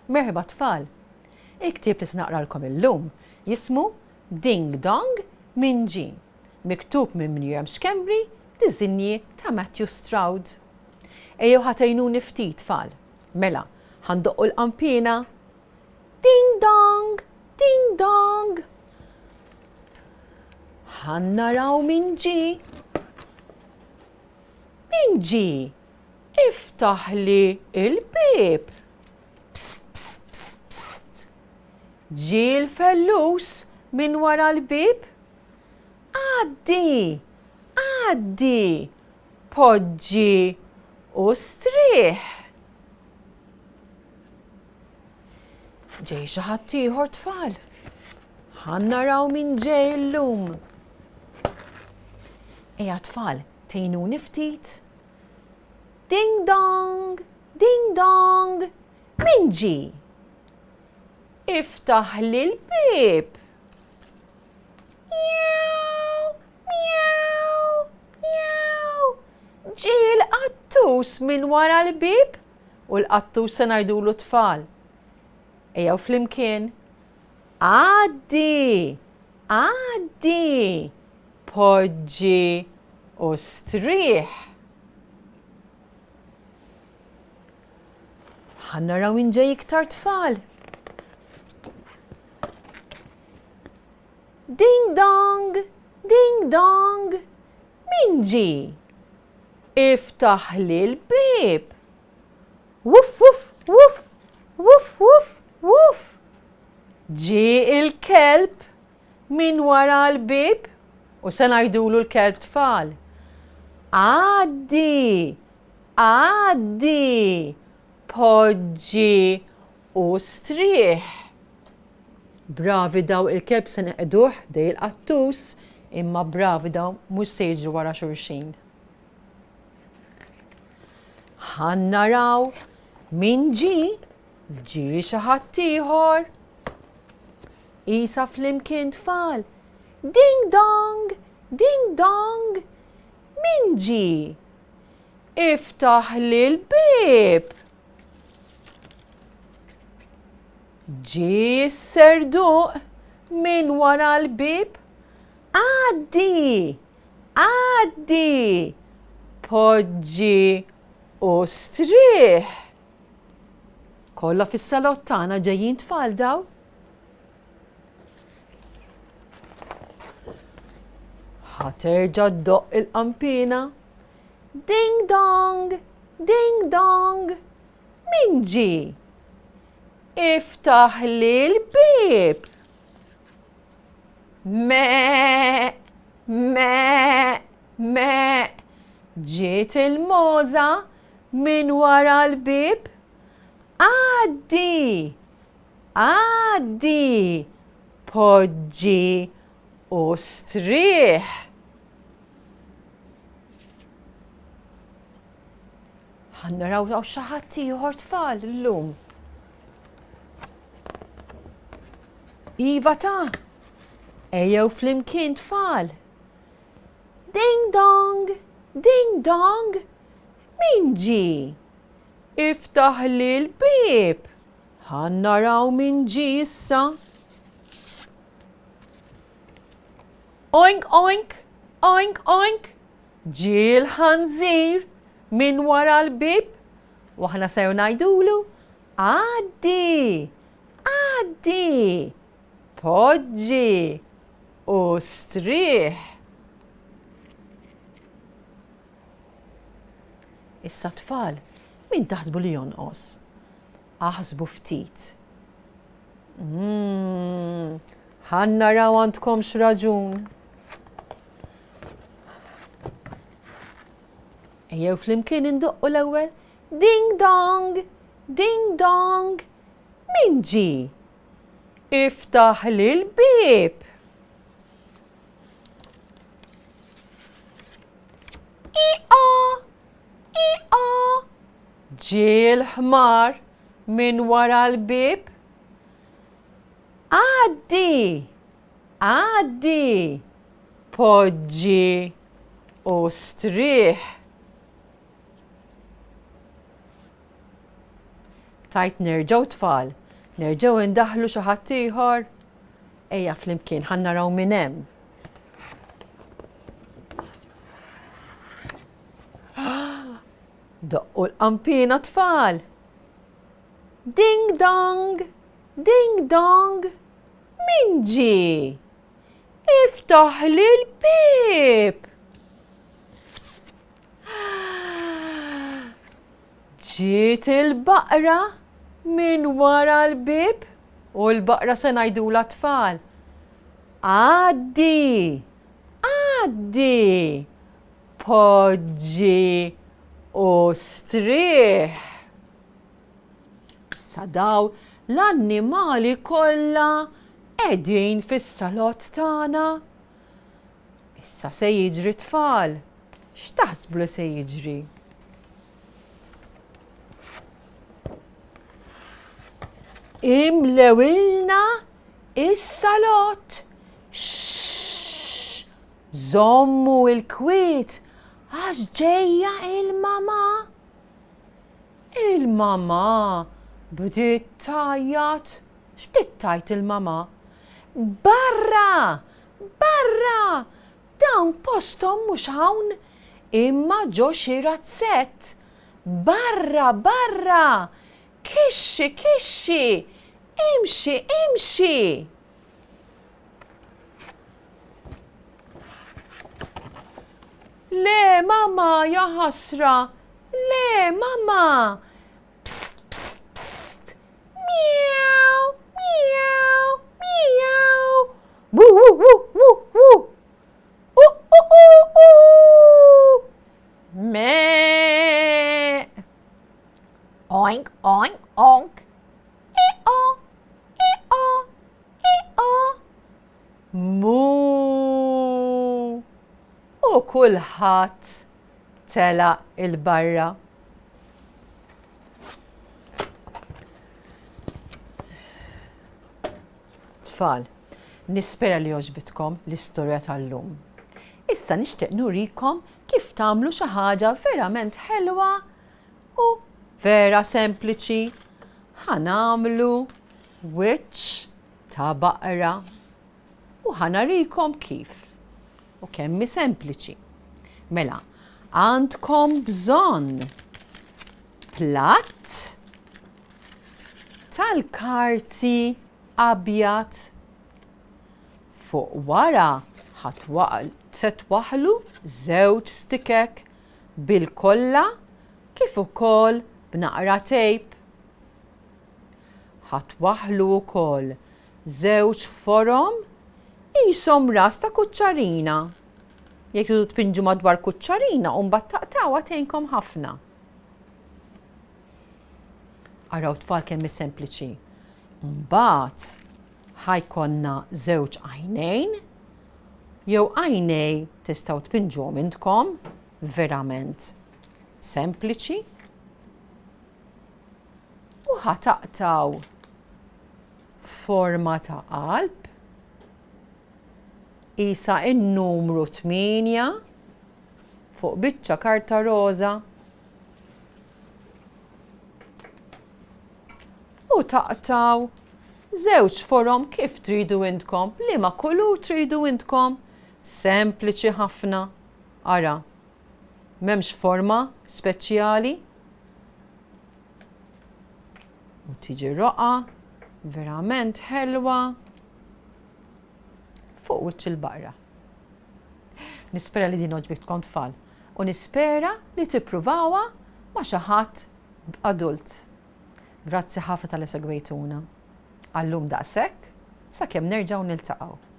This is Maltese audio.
Merħba tfal! Il-ktieb li s-naqralkom illum jismu Ding Dong minn Ġi, miktub minn Miriam Schembri, diżinji ta' Matthew Stroud. Ejjew ħatajnuni ftit tfal. Mela, ħandoqqu l-qanpiena. Ding dong, ding dong. Ħannaraw minn Ġi. Minn Ġi, iftaħ li il-bib. Psst, psst, psst, psst. Ġi l-fellus minn wara l-bib. Għaddi, għaddi, poġġi u strieħ. Ġej xi ħadd ieħor tfal. Ħannaraw minn ġej illum. Ejja tfal, tgħinuni ftit. Ding dong, ding dong, min ġi? Iftaħ li l-bib. Mjaw, mjaw, mjaw. Ġi l-qattus minn wara l-bib u l-qattus se ngħidulu tfal. Ejjew flimkien. Għaddi, għaddi, poġġi u strieħ. Ħannaraw min ġej iktar tfal. Ding dong, ding dong, min ġi? Iftaħ li l-bib. Wuf, wuf, wuf, wuf, wuf, wuf. Ġi il-kelb minn wara l-bib u se ngħidulu l-kelb tfal. Għaddi, għaddi, poġġi u strieħ. Bravi daw il-kelb se neqduh dej il-qattus, imma bravi daw mhux se jiġru wara xulxin. Ħannaraw min ġi? Ġi xi ħadd ieħor. Isa flimkien tfal. Ding dong, ding dong, min ġi? Iftaħ li l-bib. Ġi is-serduk minn wara l-bib. Għaddi, għaddi, poġġi u strieħ. Kollha fis-salott tagħna ġejjin tfal daw. Ħaterġa' ddoqq il-qanpiena. Ding dong, ding dong, min ġi? Iftaħ li l-bib. Me, me, me. Ġiet il-mogħża minn wara l-bib. Għaddi, għaddi, poġġi u strieħ. Ħannaraw xi ħadd ieħor tfal illum. Iva ta' ejjew flimkien tfal. Ding dong, ding dong, min ġi? Iftaħ li l-bib. Ħannaraw min ġi issa. Oink, oink, oink, oink. Ġi l-ħanżir minn wara l-bib. U aħna sew ngħidulu għaddi, għaddi, poġġi u strieħ. Issa tfal, min taħsbu li jonqos? Aħsbu ftit. Ħannaraw għandkomx raġun. Ejjew flimkien indoqqu l-ewwel. Ding dong, ding dong, min ġi? Iftaħ li l-bib. I-o, i-o. Ġi l-ħmar minn wara l-bib. Għaddi, għaddi, poġġi u strieħ. Tajt nerġgħu tfal, nerġgħu indaħlu xi ħadd ieħor. Ejja flimkien ħan naraw minn hemm. Doqqu l-qanpiena tfal. Ding dong, ding dong. Min ġie? Iftaħ li l-bib. Ġiet il-baqra minn wara l-bib u l-baqra se ngħidulha tfal. Għaddi, għaddi, poġġi u strieħ. Sa daw l-annimali kollha qegħdin fis-salott tagħna. Issa se jiġri tfal. X'taħsbu li se jiġri? Imlewilna is-salott. Żommu l-kwiet għax ġejja il-mama. Il-mama bdiet tgħajjat. X'bdiet tgħid il-mama? Barra! Barra! Dawn posthom mhux hawn imma ġo xi razzett. Barra! Barra! Kixxi! Kixxi! Imxi! Imxi! Le mama ja ħasra! Le mama! Psst! Psst! Psst! Miaw! Miaw! Miaw! Wu wu wu wu wu! Me! Oink! Oink! Oink! E-o! E-o! E-o! Mu! U kulħadd tela il-barra. Tfal, nispera li jogħġbitkom l-istorja tal-lum. Issa nixtieq nurikom kif tagħmlu xi ħaġa verament ħelwa u vera sempliċi. Ħanamlu wiċċ ta' baqra u ħanarikom kif. U kemmi sempliċi. Mela, għandkom bżonn platt tal-karti abjad. Fuq wara se twaħħlu żewġ stikek bil-kolla kif ukoll b'naqra tejp. Ħatwaħħlu wkoll żewġ forom qishom ras ta' kuċċarina. Jekk tridu tpinġu madwar kuċċarina u mbagħad taqtgħuha tgħinkom ħafna. Araw tfal kemm sempliċi. Mbagħad ħajkonna żewġ għajnejn jew għajnej tistgħu tpinġuhom intkom verament sempliċi. U ħataqtaw forma ta' qalb qisha n-numru 8 fuq biċċa karta roża u taqtaw żewġ forom kif tridu intkom, liema kulur tridu intkom, sempliċi ħafna. Ara, m'hemmx forma speċjali. U tiġi roqa verament ħelwa fuq wiċċ il-baqra. Nispera li din oġbitkom tfal u nispera li tippruvawha ma' xi ħadd adult. Grazzi ħafna tal-li segwejtuna. Għallum daqshekk sakemm nerġgħu niltaqgħu.